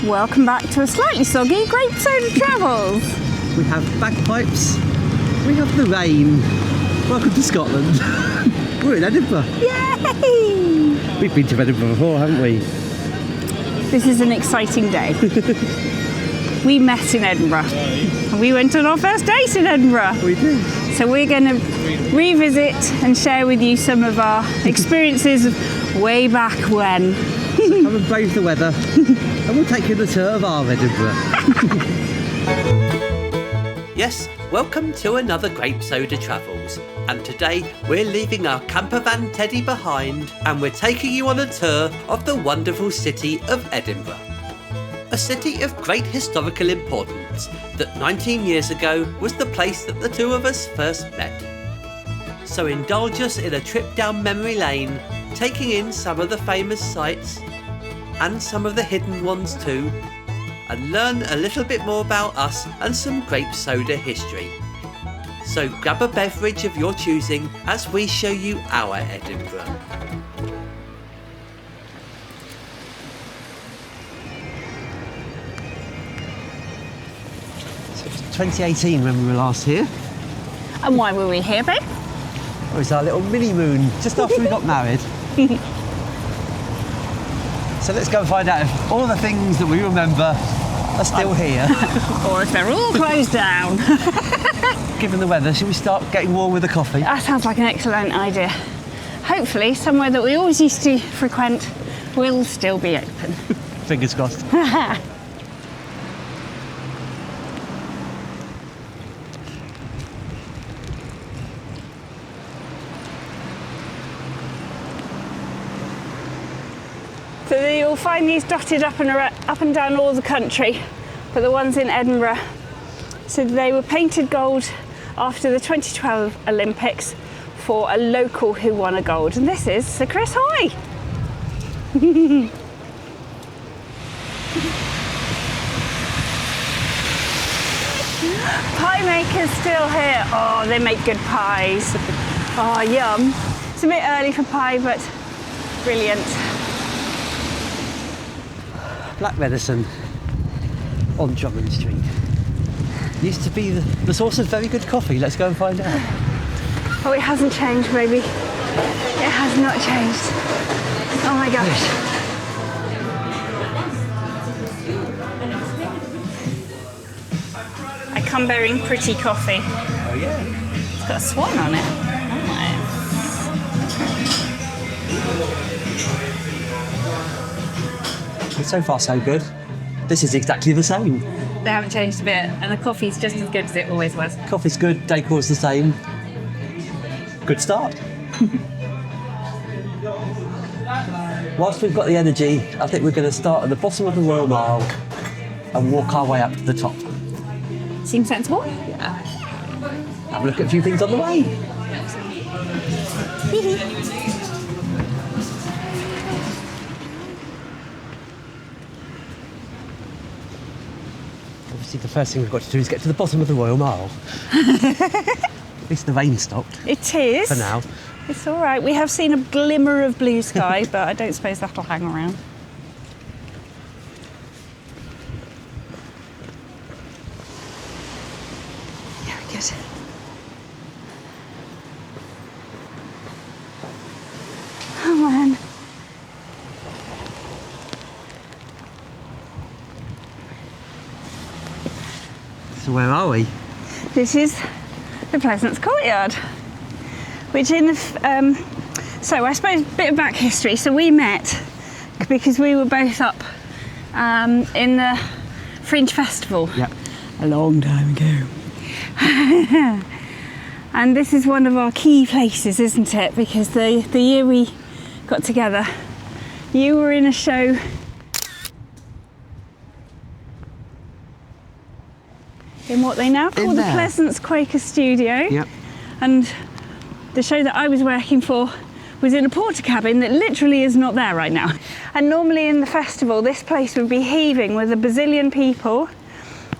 Welcome back to a slightly soggy Grape Soda Travels. We have bagpipes, we have the rain. Welcome to Scotland. We're in Edinburgh. Yay! We've been to Edinburgh before, haven't we? This is an exciting day. We met in Edinburgh and we went on our first date in Edinburgh. We did. So we're going to revisit and share with you some of our experiences of way back when. Come and brave the weather and we'll take you on a tour of our Edinburgh. Yes, welcome to another Grape Soda Travels, and today we're leaving our camper van Teddy behind and we're taking you on a tour of the wonderful city of Edinburgh. A city of great historical importance that 19 years ago was the place that the two of us first met. So indulge us in a trip down memory lane, taking in some of the famous sights and some of the hidden ones too, and learn a little bit more about us and some grape soda history. So grab a beverage of your choosing as we show you our Edinburgh. So it was 2018 when we were last here. And why were we here, babe? It was our little mini moon just after we got married. So let's go and find out if all the things that we remember are still here. Or if they're all closed down. Given the weather, should we start getting warm with a coffee? That sounds like an excellent idea. Hopefully somewhere that we always used to frequent will still be open. Fingers crossed. So you'll find these dotted up and down all the country, but the ones in Edinburgh. So they were painted gold after the 2012 Olympics for a local who won a gold, and this is Sir Chris Hoy. Pie makers still here. Oh, they make good pies. Oh, yum. It's a bit early for pie, but brilliant. Black Medicine on Drummond Street. Used to be the source of very good coffee. Let's go and find out. Oh, it hasn't changed, baby. It has not changed. Oh my gosh. I come bearing pretty coffee. Oh yeah. It's got a swan on it. So far so good. This is exactly the same. They haven't changed a bit, and the coffee's just as good as it always was. Coffee's good, decor's the same. Good start. Whilst we've got the energy, I think we're going to start at the bottom of the Royal Mile and walk our way up to the top. Seems sensible? Yeah. Have a look at a few things on the way. Obviously the first thing we've got to do is get to the bottom of the Royal Mile. At least the rain stopped. It is. For now. It's all right. We have seen a glimmer of blue sky, but I don't suppose that'll hang around. Yeah, good. Oh, man. So where are we? This is the Pleasance Courtyard, which in the so I suppose a bit of back history. So we met because we were both up in the Fringe Festival. Yep. A long time ago. And this is one of our key places, isn't it? Because the year we got together, you were in a show in what they now call the Pleasance Quaker Studio. Yep. And the show that I was working for was in a porter cabin that literally is not there right now. And normally in the festival, this place would be heaving with a bazillion people.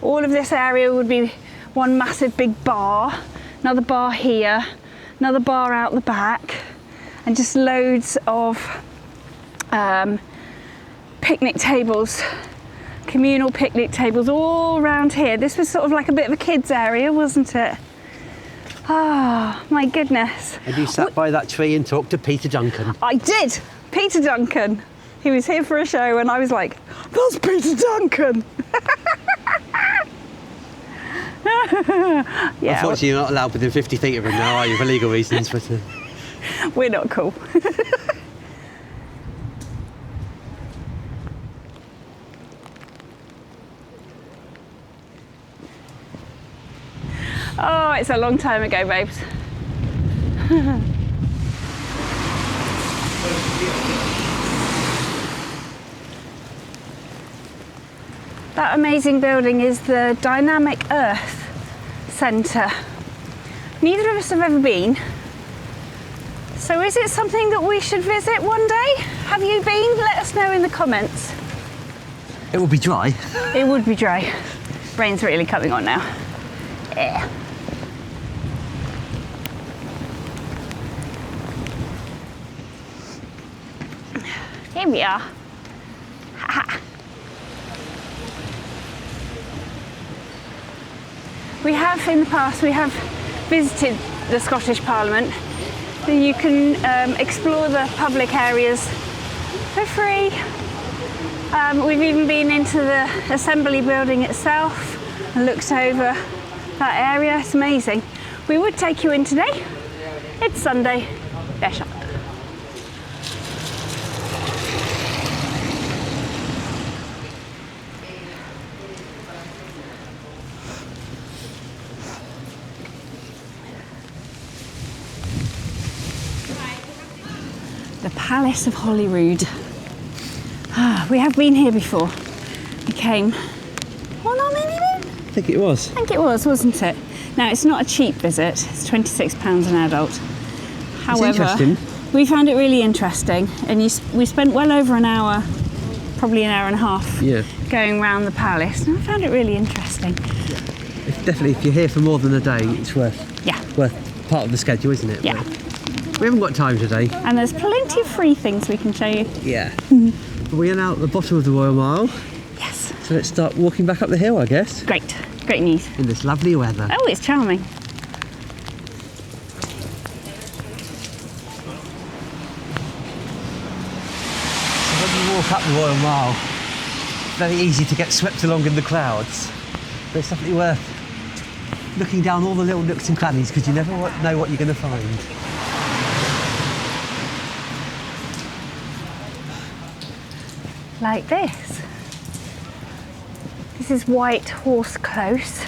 All of this area would be one massive big bar, another bar here, another bar out the back, and just loads of picnic tables communal picnic tables all around here. This was sort of like a bit of a kids area, wasn't it? Ah, oh, my goodness. And you sat by that tree and talked to Peter Duncan. I did! Peter Duncan. He was here for a show and I was like, that's Peter Duncan! Yeah, unfortunately, you're not allowed within 50 feet of him now, are you, for legal reasons? But, we're not cool. Oh, it's a long time ago, babes. That amazing building is the Dynamic Earth Centre. Neither of us have ever been. So is it something that we should visit one day? Have you been? Let us know in the comments. it will be dry. It would be dry. Rain's really coming on now. Yeah. Here we are. Ha-ha. We have in the past, we have visited the Scottish Parliament. You can explore the public areas for free. We've even been into the Assembly building itself and looked over that area. It's amazing. We would take you in today. It's Sunday. They're shut. The Palace of Holyrood. We have been here before. We came, well, not many then? I think it was. I think it was, wasn't it? Now, it's not a cheap visit. It's £26 an adult. However, interesting. We found it really interesting, and we spent well over an hour, probably an hour and a half, going around the palace, and I found it really interesting. It's definitely, if you're here for more than a day, it's worth part of the schedule, isn't it? Yeah. But we haven't got time today. And there's plenty of free things we can show you. Yeah. We are now at the bottom of the Royal Mile. Yes. So let's start walking back up the hill, I guess. Great news. In this lovely weather. Oh, it's charming. So when you walk up the Royal Mile, it's very easy to get swept along in the crowds. But it's definitely worth looking down all the little nooks and crannies because you never know what you're going to find. Like this. This is White Horse Close.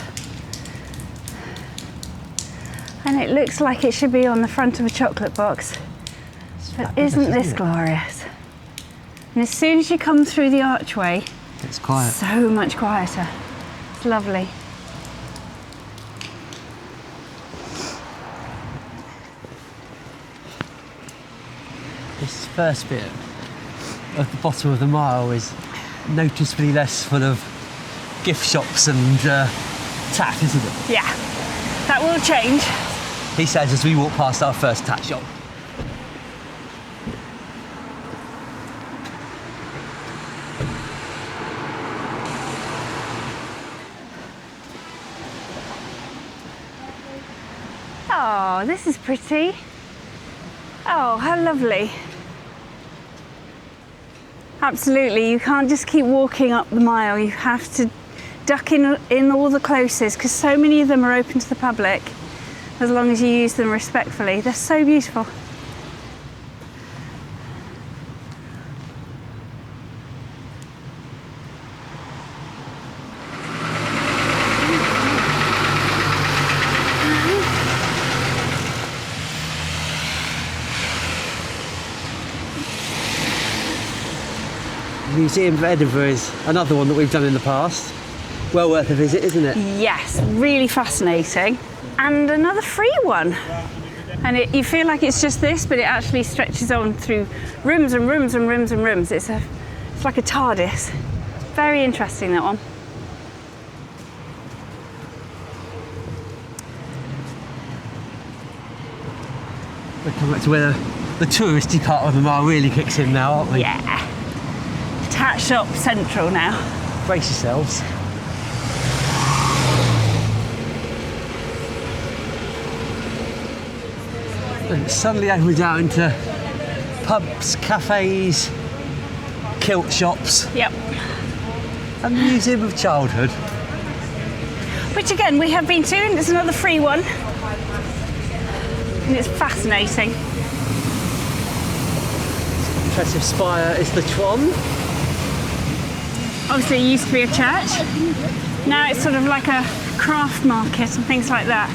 And it looks like it should be on the front of a chocolate box. But isn't this glorious? And as soon as you come through the archway, it's quiet. So much quieter. It's lovely. This first bit at the bottom of the mile is noticeably less full of gift shops and tat, isn't it? Yeah, that will change. He says as we walk past our first tat shop. Oh, this is pretty. Oh, how lovely. Absolutely, you can't just keep walking up the mile. You have to duck in all the closes because so many of them are open to the public as long as you use them respectfully. They're so beautiful. The Museum of Edinburgh is another one that we've done in the past. Well worth a visit, isn't it? Yes, really fascinating. And another free one. And you feel like it's just this, but it actually stretches on through rooms and rooms and rooms and rooms. It's like a TARDIS. Very interesting, that one. We're coming back to where the touristy part of the mile really kicks in now, aren't we? Yeah. Tat shop central now. Brace yourselves. And suddenly opens out into pubs, cafes, kilt shops, Yep. and the Museum of Childhood. Which again we have been to, and it's another free one. And it's fascinating. Impressive spire is the Tron. Obviously it used to be a church. Now it's sort of like a craft market and things like that.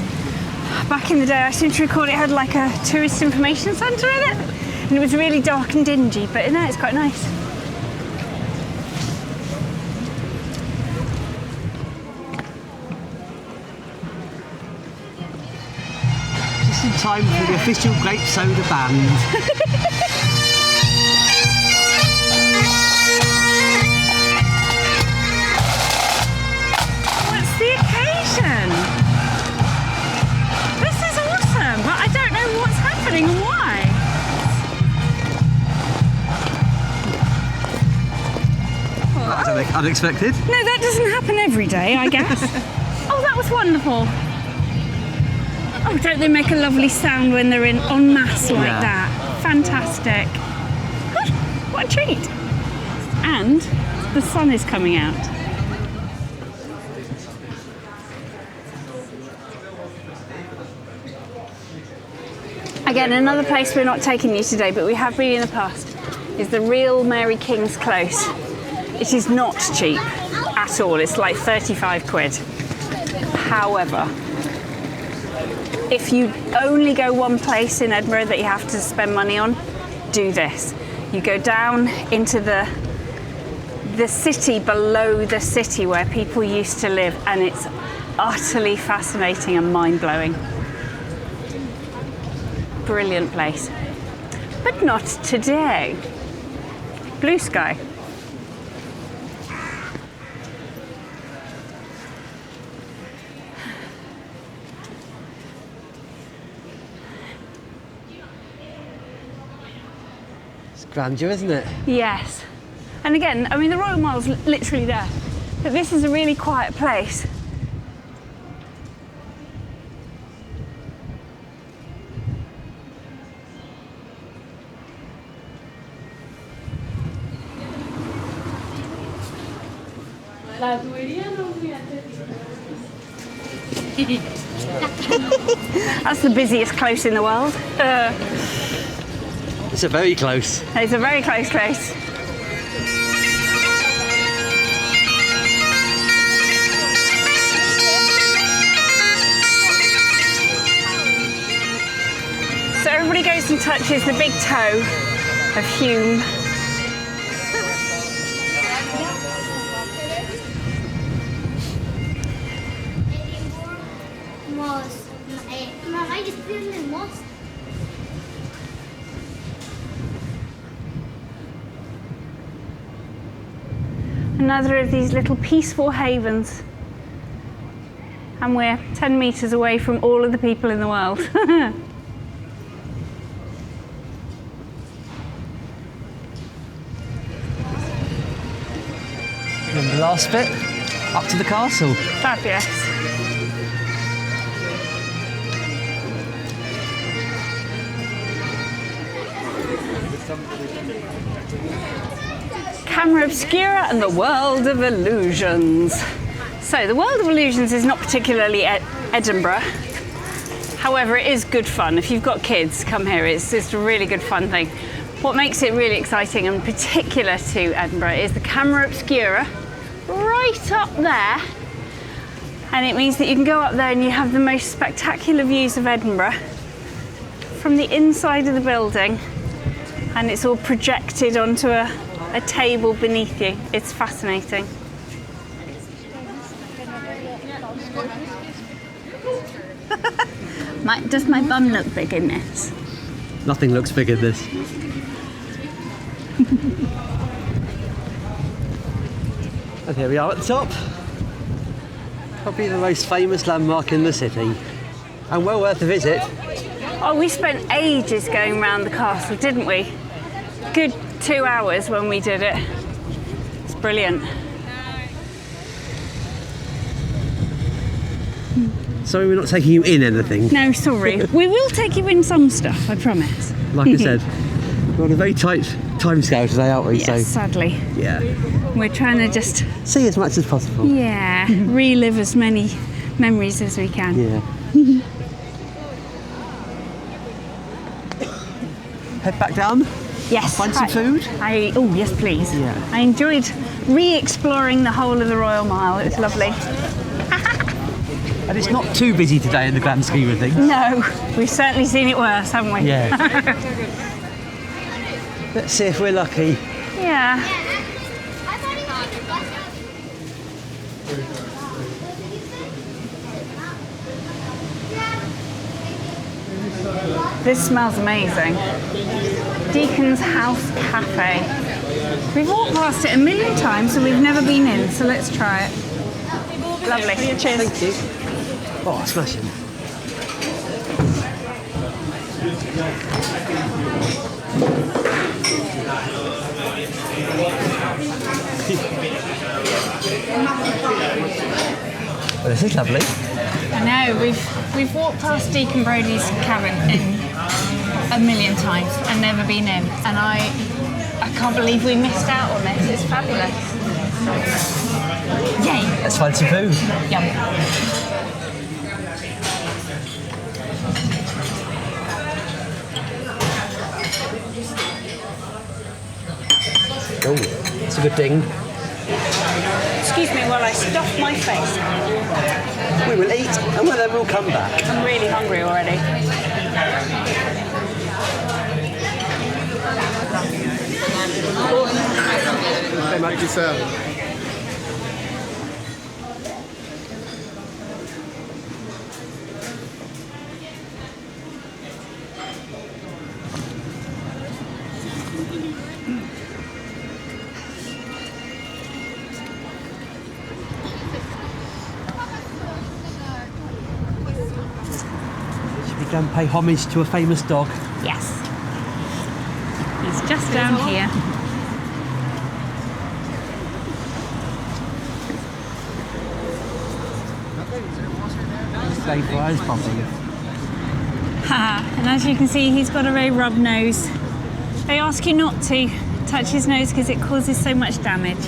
Back in the day I seem to recall it had like a tourist information centre in it. And it was really dark and dingy, but now it's quite nice. Just in time for the official grape soda band. What's the occasion? This is awesome, but I don't know what's happening and why. That was unexpected. No, that doesn't happen every day, I guess. Oh, that was wonderful. Oh, don't they make a lovely sound when they're in en masse like Yeah. that? Fantastic. Good. What a treat. And the sun is coming out. Again, another place we're not taking you today, but we have been in the past, is the real Mary King's Close. It is not cheap at all. It's like 35 quid. However, if you only go one place in Edinburgh that you have to spend money on, do this. You go down into the city below the city where people used to live, and it's utterly fascinating and mind-blowing. Brilliant place. But not today. Blue sky. It's grandeur, isn't it? Yes. And again, I mean, the Royal Mile's literally there. But this is a really quiet place. That's the busiest close in the world. It's a very close. It's a very close close. So everybody goes and touches the big toe of Hume. Another of these little peaceful havens. And we're 10 metres away from all of the people in the world. And the last bit, up to the castle. Fabulous. Camera Obscura and the World of Illusions. So the World of Illusions is not particularly Edinburgh. However, it is good fun. If you've got kids, come here. It's a really good fun thing. What makes it really exciting and particular to Edinburgh is the Camera Obscura right up there. And it means that you can go up there and you have the most spectacular views of Edinburgh from the inside of the building, and it's all projected onto a table beneath you. It's fascinating. Does my bum look big in this? Nothing looks big in this. And here we are at the top. Probably the most famous landmark in the city. And well worth a visit. Oh, we spent ages going around the castle, didn't we? Good 2 hours when we did it. It's brilliant. Sorry we're not taking you in anything. No, sorry. We will take you in some stuff, I promise. Like I said, we're on a very tight timescale today, aren't we? Yes, sadly. Yeah. We're trying to just, See as much as possible. yeah, relive as many memories as we can. Yeah. Head back down. Yes. Find some food. Oh, yes, please. Yeah. I enjoyed re-exploring the whole of the Royal Mile. It was lovely. And it's not too busy today in the grand scheme of things. No, we've certainly seen it worse, haven't we? Yeah. Let's see if we're lucky. Yeah. This smells amazing. Deacon's House Cafe. We've walked past it a million times and we've never been in, so let's try it. Lovely. Cheers. Thank you. Oh, smashing. Well, this is lovely. I know, we've walked past Deacon Brodie's cabin a million times and never been in, and I can't believe we missed out on this. It's fabulous. Yay! Let's find some food. Yum. Oh, that's a good ding. Excuse me while I stuff my face. We will eat and then we'll come back. I'm really hungry already. Thank you, sir. Should we go and pay homage to a famous dog? Yes. He's just down here. Greyfriars Bobby. And as you can see, he's got a very rubbed nose. They ask you not to touch his nose because it causes so much damage.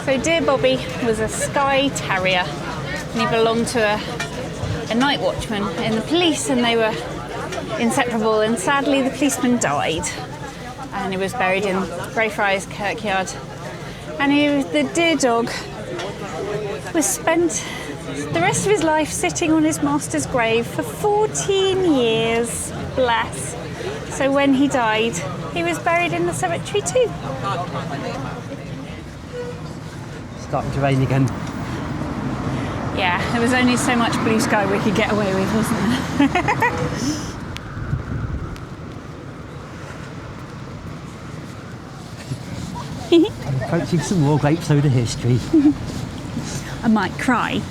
So dear Bobby was a Skye Terrier and he belonged to a night watchman in the police, and they were inseparable, and sadly the policeman died and he was buried in Greyfriars Kirkyard. And the dear dog was spent the rest of his life sitting on his master's grave for 14 years, bless. So when he died, he was buried in the cemetery too. Starting to rain again. Yeah, there was only so much blue sky we could get away with, wasn't there? Approaching some more grape soda history. I might cry.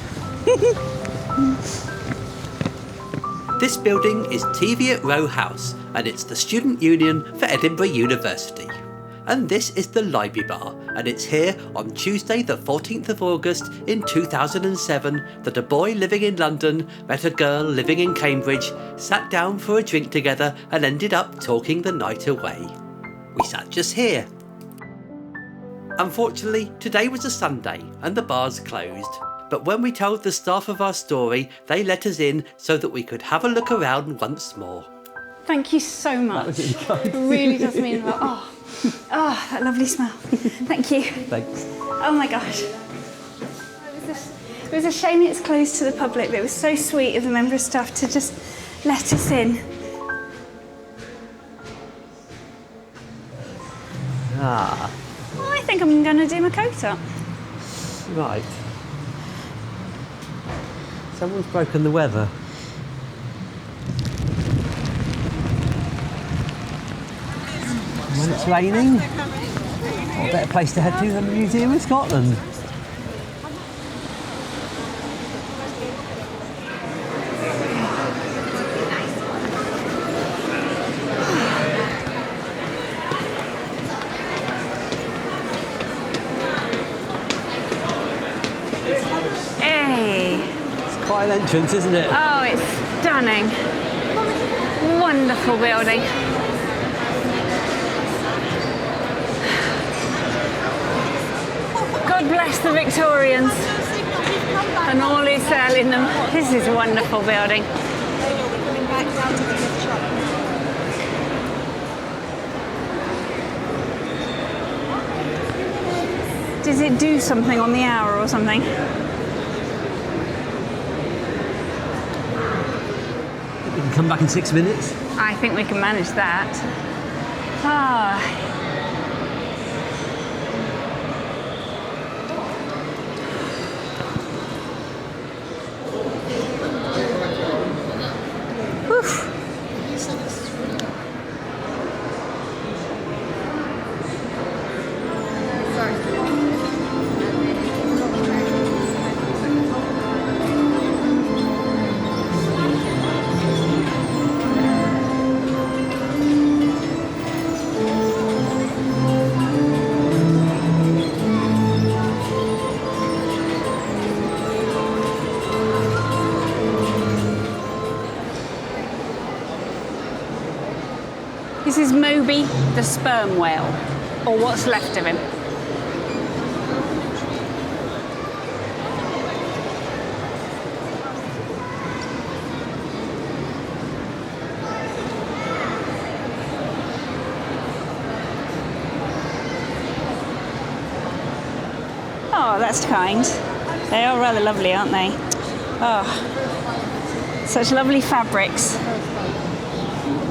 This building is Teviot Row House, and it's the student union for Edinburgh University. And this is the Library Bar, and it's here on Tuesday the 14th of August in 2007 that a boy living in London met a girl living in Cambridge, sat down for a drink together and ended up talking the night away. We sat just here. Unfortunately, today was a Sunday and the bar's closed. But when we told the staff of our story, they let us in so that we could have a look around once more. Thank you so much. It really does mean a lot. Oh, that lovely smell. Thank you. Thanks. Oh my gosh. It was a shame it's closed to the public, but it was so sweet of the member of staff to just let us in. Ah, Well, I think I'm going to do my coat up. right. Someone's broken the weather. When it's raining, what better place to head to than the museum in Scotland? Quite an entrance, isn't it? Oh, it's stunning. Wonderful building. God bless the Victorians and all who sail in them. This is a wonderful building. Does it do something on the hour or something? We can come back in 6 minutes. I think we can manage that. Ah. Oof. This is Moby, the sperm whale, or what's left of him. Oh, that's kind. They are rather lovely, aren't they? Oh, such lovely fabrics.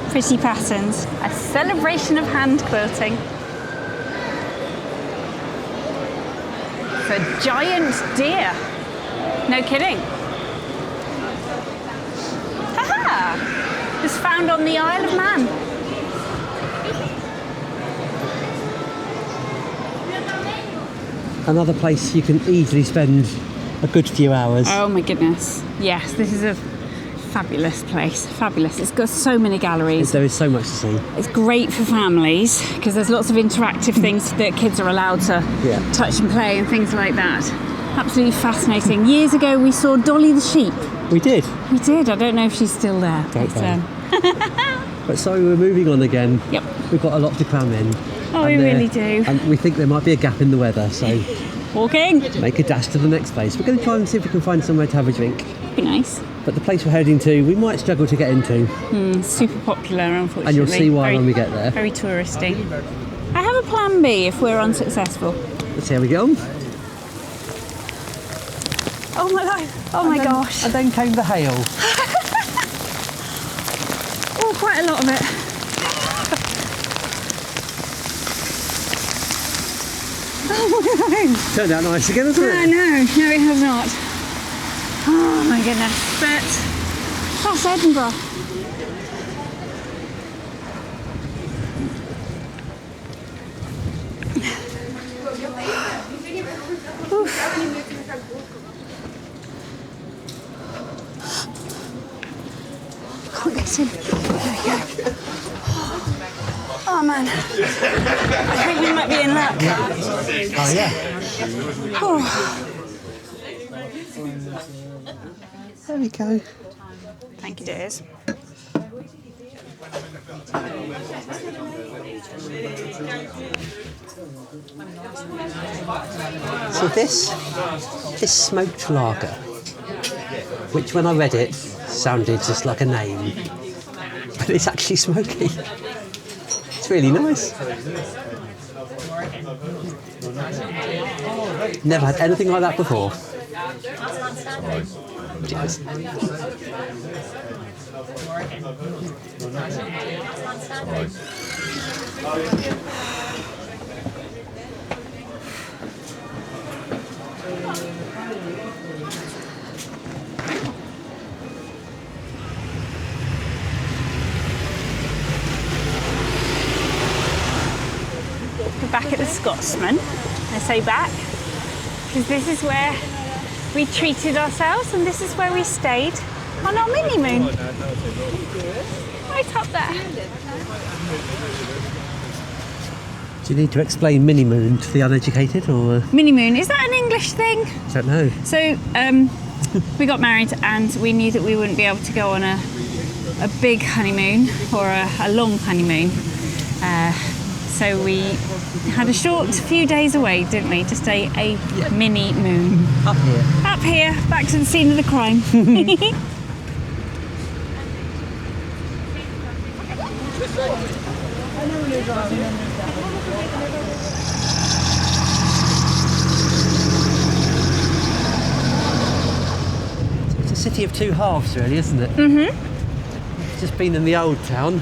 Pretty patterns. A celebration of hand quilting. It's a giant deer. No kidding. Haha! It's found on the Isle of Man. Another place you can easily spend a good few hours. Oh my goodness. Yes, this is a fabulous place. Fabulous. It's got so many galleries. There is so much to see. It's great for families because there's lots of interactive things that kids are allowed to touch and play and things like that. Absolutely fascinating. Years ago we saw Dolly the sheep. We did. We did. I don't know if she's still there. But sorry, we're moving on again. Yep. We've got a lot to cram in. Oh, we really do. And we think there might be a gap in the weather, so walking. Make a dash to the next place. We're going to try and see if we can find somewhere to have a drink. Be nice. But the place we're heading to, we might struggle to get into. Super popular, unfortunately. And you'll see why when we get there. Very touristy. I have a plan B if we're unsuccessful. Let's see how we get on. Oh my life! Oh my gosh! And then came the hail. Oh, quite a lot of it. Oh my God. Turned out nice again, hasn't it? No, it has not. Oh my goodness. But that's Edinburgh. Can't get in. There we go. Oh man. I think we might be in luck. Oh yeah. Oh. There we go. Thank you, dears. So this smoked lager, which when I read it sounded just like a name, but it's actually smoky. It's really nice. Never had anything like that before. Cheers. We're back at the Scotsman. I say back because this is where we treated ourselves and this is where we stayed on our mini moon. Right up there. Do you need to explain mini moon to the uneducated, or Mini moon, is that an English thing? I don't know. So we got married and we knew that we wouldn't be able to go on a big honeymoon or a long honeymoon. So we had a short few days away, didn't we? Just a mini moon. Up here. Up here, back to the scene of the crime. It's a city of two halves, really, isn't it? Mm-hmm. Just been in the old town.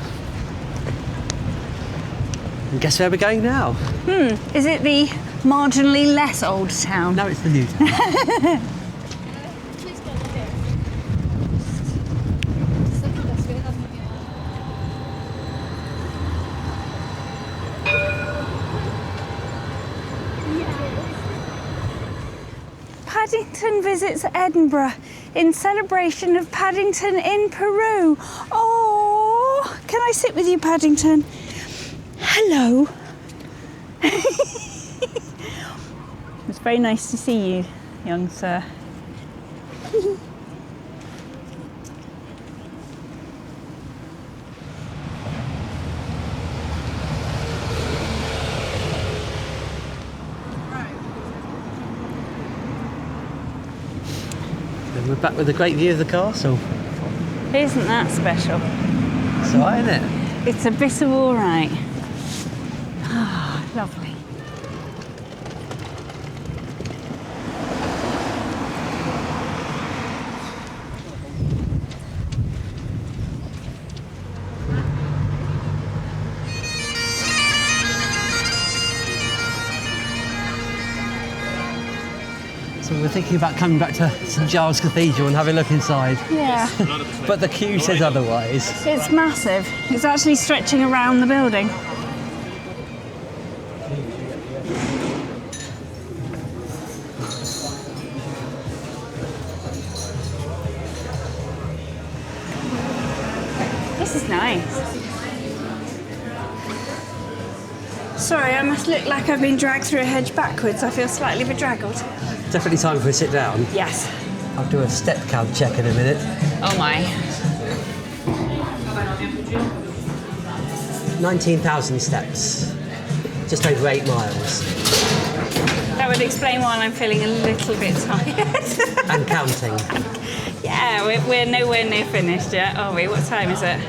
And guess where we're going now? Is it the marginally less old town? No, it's the new town. Paddington visits Edinburgh in celebration of Paddington in Peru. Oh, can I sit with you, Paddington? Hello. It's very nice to see you, young sir. And we're back with a great view of the castle. Isn't that special? It's alright, isn't it? It's a bit of all right. Ah, lovely. So we're thinking about coming back to St Giles Cathedral and having a look inside. Yeah. But the queue says otherwise. It's massive. It's actually stretching around the building. This is nice. Sorry, I must look like I've been dragged through a hedge backwards. I feel slightly bedraggled. Definitely time for a sit down. Yes. I'll do a step count check in a minute. Oh my. 19,000 steps. Just over 8 miles. That would explain why I'm feeling a little bit tired. And counting. Yeah, we're nowhere near finished yet, are we? What time is it?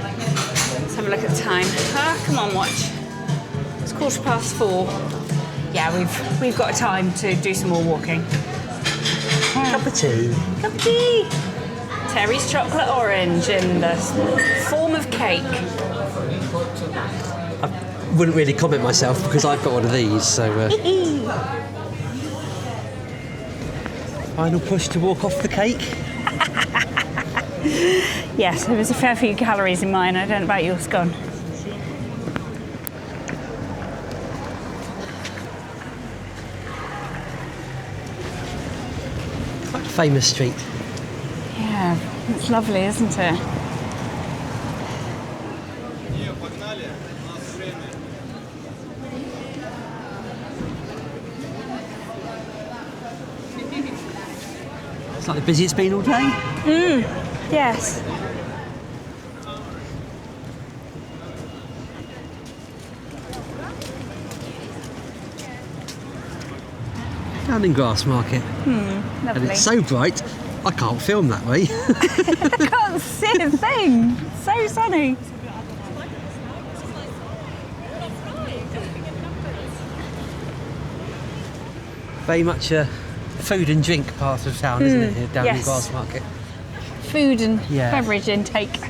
Let's have a look at the time. Ah, come on, watch. It's 4:15. Yeah, we've got time to do some more walking. Cup of tea. Cup of tea. Terry's chocolate orange in the form of cake. I wouldn't really comment myself because I've got one of these, so... Final push to walk off the cake. Yes, there was a fair few calories in mine. I don't know about yours, gone. Quite a famous street. Yeah, it's lovely, isn't it? It's like the busy it's been all day. Yes. Down in Grassmarket. And Lovely. it's so bright, I can't film that way. I can't see a thing. So sunny. Very much a food and drink part of town, isn't it, here down in yes. Grassmarket? Food and Yeah. beverage intake.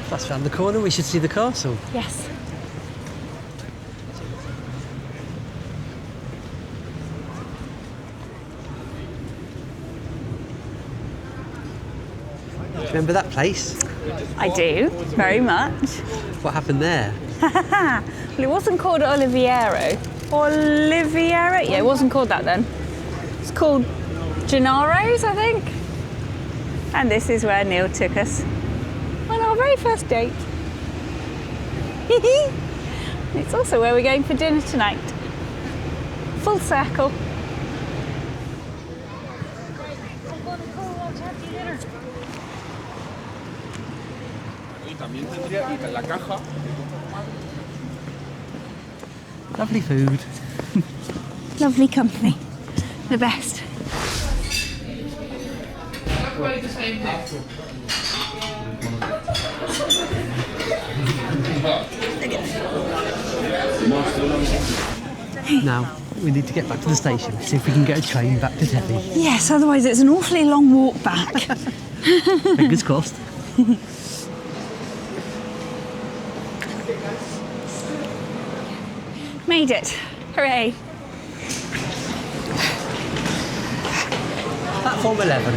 That's round the corner, we should see the castle. Yes. Remember that place? I do, very much. What happened there? Well, it wasn't called Oliviero. Oliviero? Yeah, it wasn't called that then. It's called Gennaro's, I think. And this is where Neil took us on our very first date. It's also where we're going for dinner tonight. Full circle. Lovely food. Lovely company. The best. Now, we need to get back to the station, see if we can get a train back to Teddy. Yes, otherwise it's an awfully long walk back. Fingers crossed. Made it. Hooray. Platform 11.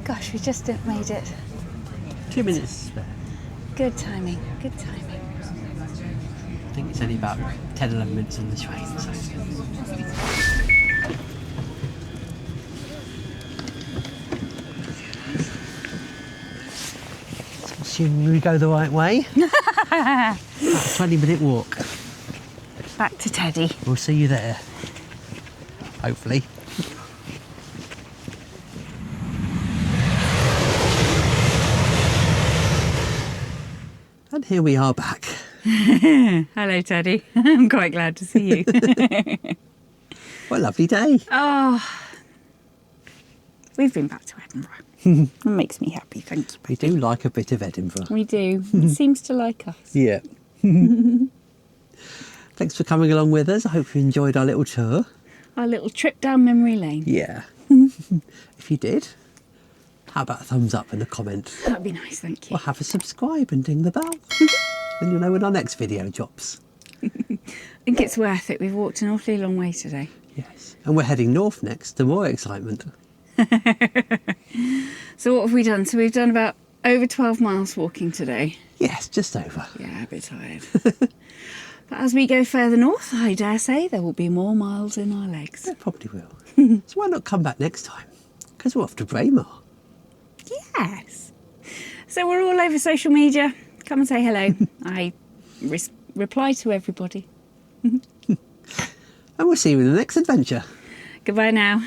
Gosh, we just made it. 2 minutes spare. Good timing, good timing. I think it's only about 10, 11 minutes on the train, so. Assuming we go the right way. About a 20-minute walk. Back to Teddy. We'll see you there. Hopefully. And here we are back. Hello, Teddy. I'm quite glad to see you. What a lovely day. Oh, we've been back to Edinburgh. It makes me happy, thank you. We do like a bit of Edinburgh. We do. It seems to like us. Yeah. Thanks for coming along with us. I hope you enjoyed our little tour. Our little trip down memory lane. Yeah. If you did, how about a thumbs up and a comment? That'd be nice, thank you. Or have a subscribe and ding the bell. Then you'll know when our next video drops. I think it's worth it. We've walked an awfully long way today. Yes. And we're heading north next to more excitement. So what have we done? So we've done about over 12 miles walking today. Yes, just over. Yeah, a bit tired. But as we go further north, I dare say there will be more miles in our legs. It probably will. So why not come back next time? Because we're off to Braemar. Yes. So we're all over social media. Come and say hello. I reply to everybody. And we'll see you in the next adventure. Goodbye now.